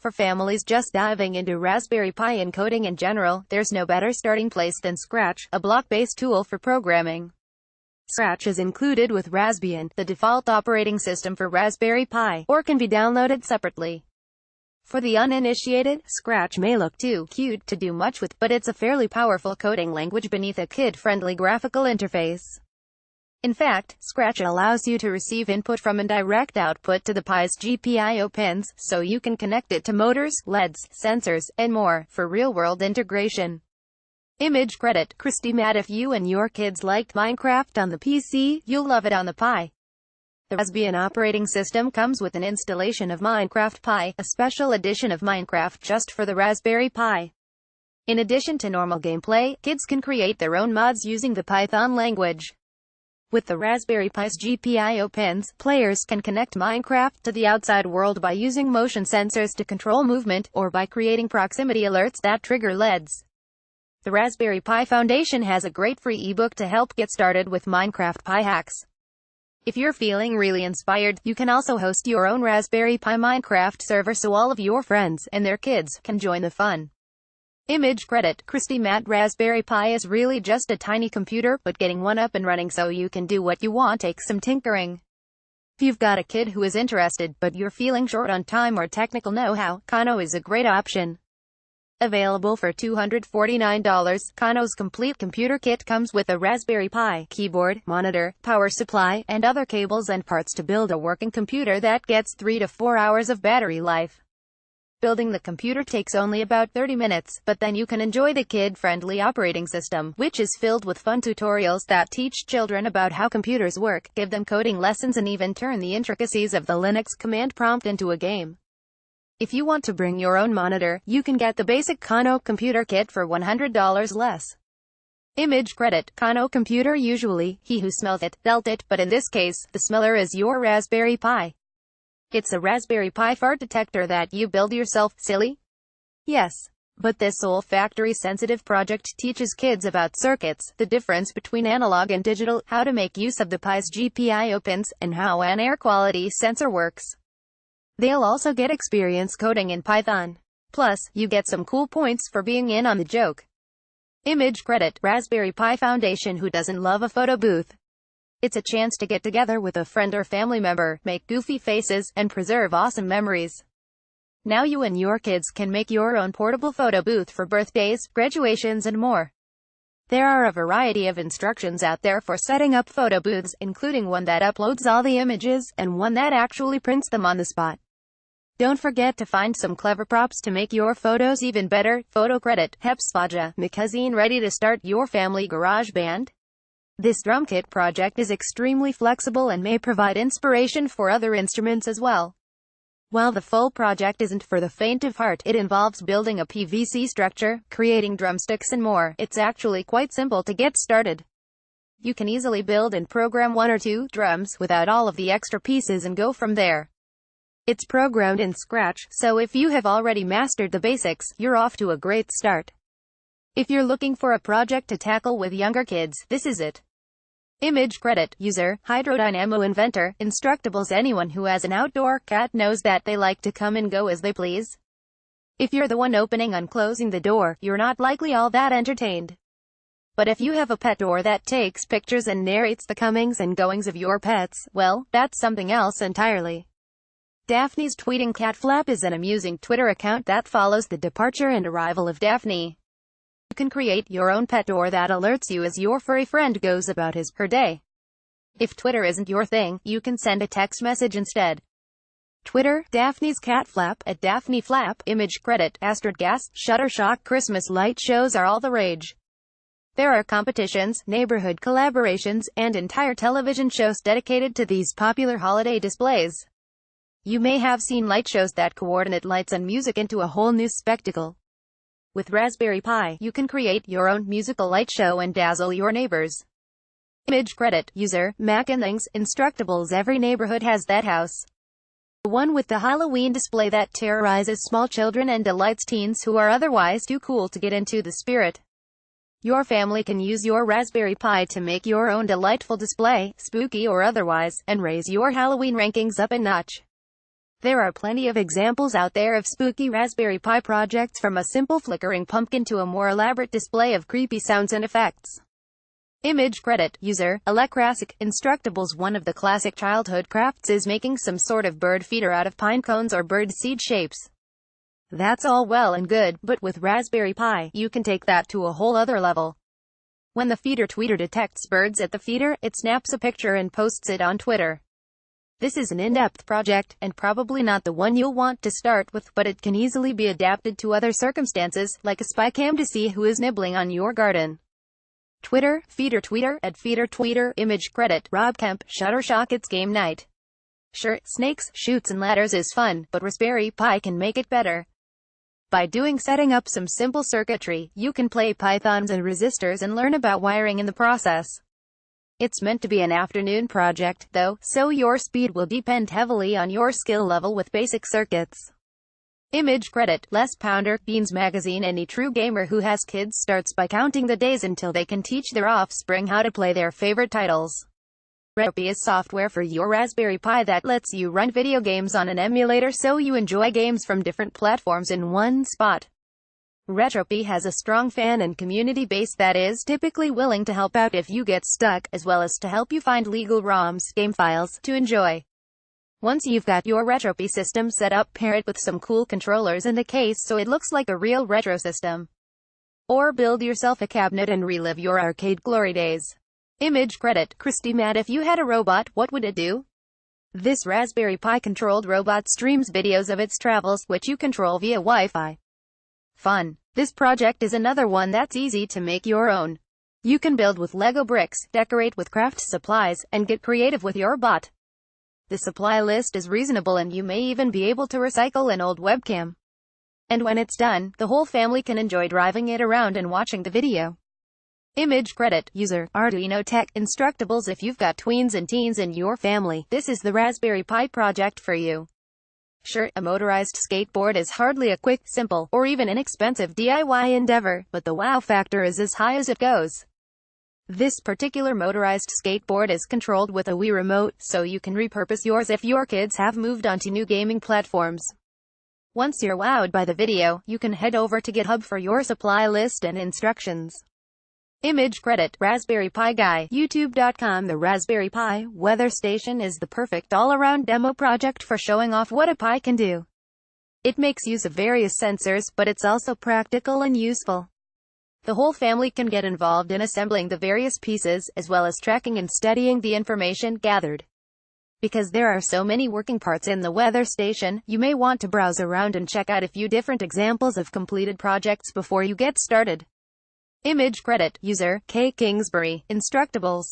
For families just diving into Raspberry Pi and coding in general, there's no better starting place than Scratch, a block-based tool for programming. Scratch is included with Raspbian, the default operating system for Raspberry Pi, or can be downloaded separately. For the uninitiated, Scratch may look too cute to do much with, but it's a fairly powerful coding language beneath a kid-friendly graphical interface. In fact, Scratch allows you to receive input from and direct output to the Pi's GPIO pins, so you can connect it to motors, LEDs, sensors, and more, for real-world integration. Image credit, Christy Matt. If you and your kids liked Minecraft on the PC, you'll love it on the Pi. The Raspbian operating system comes with an installation of Minecraft Pi, a special edition of Minecraft just for the Raspberry Pi. In addition to normal gameplay, kids can create their own mods using the Python language. With the Raspberry Pi's GPIO pins, players can connect Minecraft to the outside world by using motion sensors to control movement, or by creating proximity alerts that trigger LEDs. The Raspberry Pi Foundation has a great free ebook to help get started with Minecraft Pi hacks. If you're feeling really inspired, you can also host your own Raspberry Pi Minecraft server so all of your friends and their kids can join the fun. Image credit, Christy Matt. Raspberry Pi is really just a tiny computer, but getting one up and running so you can do what you want takes some tinkering. If you've got a kid who is interested, but you're feeling short on time or technical know-how, Kano is a great option. Available for $249, Kano's complete computer kit comes with a Raspberry Pi, keyboard, monitor, power supply, and other cables and parts to build a working computer that gets 3 to 4 hours of battery life. Building the computer takes only about 30 minutes, but then you can enjoy the kid-friendly operating system, which is filled with fun tutorials that teach children about how computers work, give them coding lessons, and even turn the intricacies of the Linux command prompt into a game. If you want to bring your own monitor, you can get the basic Kano computer kit for $100 less. Image credit, Kano computer. Usually, he who smells it, felt it, but in this case, the smeller is your Raspberry Pi. It's a Raspberry Pi fart detector that you build yourself, silly? Yes. But this olfactory-sensitive project teaches kids about circuits, the difference between analog and digital, how to make use of the Pi's GPIO pins, and how an air quality sensor works. They'll also get experience coding in Python. Plus, you get some cool points for being in on the joke. Image credit, Raspberry Pi Foundation. Who doesn't love a photo booth? It's a chance to get together with a friend or family member, make goofy faces, and preserve awesome memories. Now you and your kids can make your own portable photo booth for birthdays, graduations, and more. There are a variety of instructions out there for setting up photo booths, including one that uploads all the images, and one that actually prints them on the spot. Don't forget to find some clever props to make your photos even better. Photo credit, Hepspaja, Mikazine. Ready to start your family garage band? This drum kit project is extremely flexible and may provide inspiration for other instruments as well. While the full project isn't for the faint of heart, it involves building a PVC structure, creating drumsticks, and more. It's actually quite simple to get started. You can easily build and program 1 or 2 drums without all of the extra pieces and go from there. It's programmed in Scratch, so if you have already mastered the basics, you're off to a great start. If you're looking for a project to tackle with younger kids, this is it. Image credit, user, Hydrodynamo Inventor. Instructables. Anyone who has an outdoor cat knows that they like to come and go as they please. If you're the one opening and closing the door, you're not likely all that entertained. But if you have a pet door that takes pictures and narrates the comings and goings of your pets, well, that's something else entirely. Daphne's Tweeting Cat Flap is an amusing Twitter account that follows the departure and arrival of Daphne. You can create your own pet door that alerts you as your furry friend goes about his/her day. If Twitter isn't your thing, you can send a text message instead. Twitter, Daphne's Cat Flap, at Daphne Flap. Image credit, Astrid Gas. Shuttershock Christmas light shows are all the rage. There are competitions, neighborhood collaborations, and entire television shows dedicated to these popular holiday displays. You may have seen light shows that coordinate lights and music into a whole new spectacle. With Raspberry Pi, you can create your own musical light show and dazzle your neighbors. Image credit, user, Mac and Things. Instructables. Every neighborhood has that house. The one with the Halloween display that terrorizes small children and delights teens who are otherwise too cool to get into the spirit. Your family can use your Raspberry Pi to make your own delightful display, spooky or otherwise, and raise your Halloween rankings up a notch. There are plenty of examples out there of spooky Raspberry Pi projects, from a simple flickering pumpkin to a more elaborate display of creepy sounds and effects. Image credit, user, Electrasic, Instructables. One of the classic childhood crafts is making some sort of bird feeder out of pine cones or bird seed shapes. That's all well and good, but with Raspberry Pi, you can take that to a whole other level. When the feeder tweeter detects birds at the feeder, it snaps a picture and posts it on Twitter. This is an in-depth project, and probably not the one you'll want to start with, but it can easily be adapted to other circumstances, like a spy cam to see who is nibbling on your garden. Twitter, feeder tweeter, at feeder tweeter, image credit, Rob Kemp, Shuttershock. It's game night. Sure, snakes, chutes and ladders is fun, but Raspberry Pi can make it better. By setting up some simple circuitry, you can play pythons and resistors and learn about wiring in the process. It's meant to be an afternoon project, though, so your speed will depend heavily on your skill level with basic circuits. Image credit, Les Pounder, Beans Magazine. Any true gamer who has kids starts by counting the days until they can teach their offspring how to play their favorite titles. Retropy is software for your Raspberry Pi that lets you run video games on an emulator so you enjoy games from different platforms in one spot. Retropy has a strong fan and community base that is typically willing to help out if you get stuck, as well as to help you find legal ROMs, game files, to enjoy. Once you've got your Retropy system set up, pair it with some cool controllers and a case so it looks like a real retro system. Or build yourself a cabinet and relive your arcade glory days. Image credit, Christy Matt. If you had a robot, what would it do? This Raspberry Pi controlled robot streams videos of its travels, which you control via Wi-Fi. Fun. This project is another one that's easy to make your own. You can build with Lego bricks, decorate with craft supplies, and get creative with your bot. The supply list is reasonable, and you may even be able to recycle an old webcam. And when it's done, the whole family can enjoy driving it around and watching the video. Image credit, user, Arduino Tech, Instructables. If you've got tweens and teens in your family, this is the Raspberry Pi project for you. Sure, a motorized skateboard is hardly a quick, simple, or even inexpensive DIY endeavor, but the wow factor is as high as it goes. This particular motorized skateboard is controlled with a Wii remote, so you can repurpose yours if your kids have moved onto new gaming platforms. Once you're wowed by the video, you can head over to GitHub for your supply list and instructions. Image credit, Raspberry Pi Guy, YouTube.com. The Raspberry Pi weather station is the perfect all-around demo project for showing off what a Pi can do. It makes use of various sensors, but it's also practical and useful. The whole family can get involved in assembling the various pieces, as well as tracking and studying the information gathered. Because there are so many working parts in the weather station, you may want to browse around and check out a few different examples of completed projects before you get started. Image credit, user, K. Kingsbury, Instructables.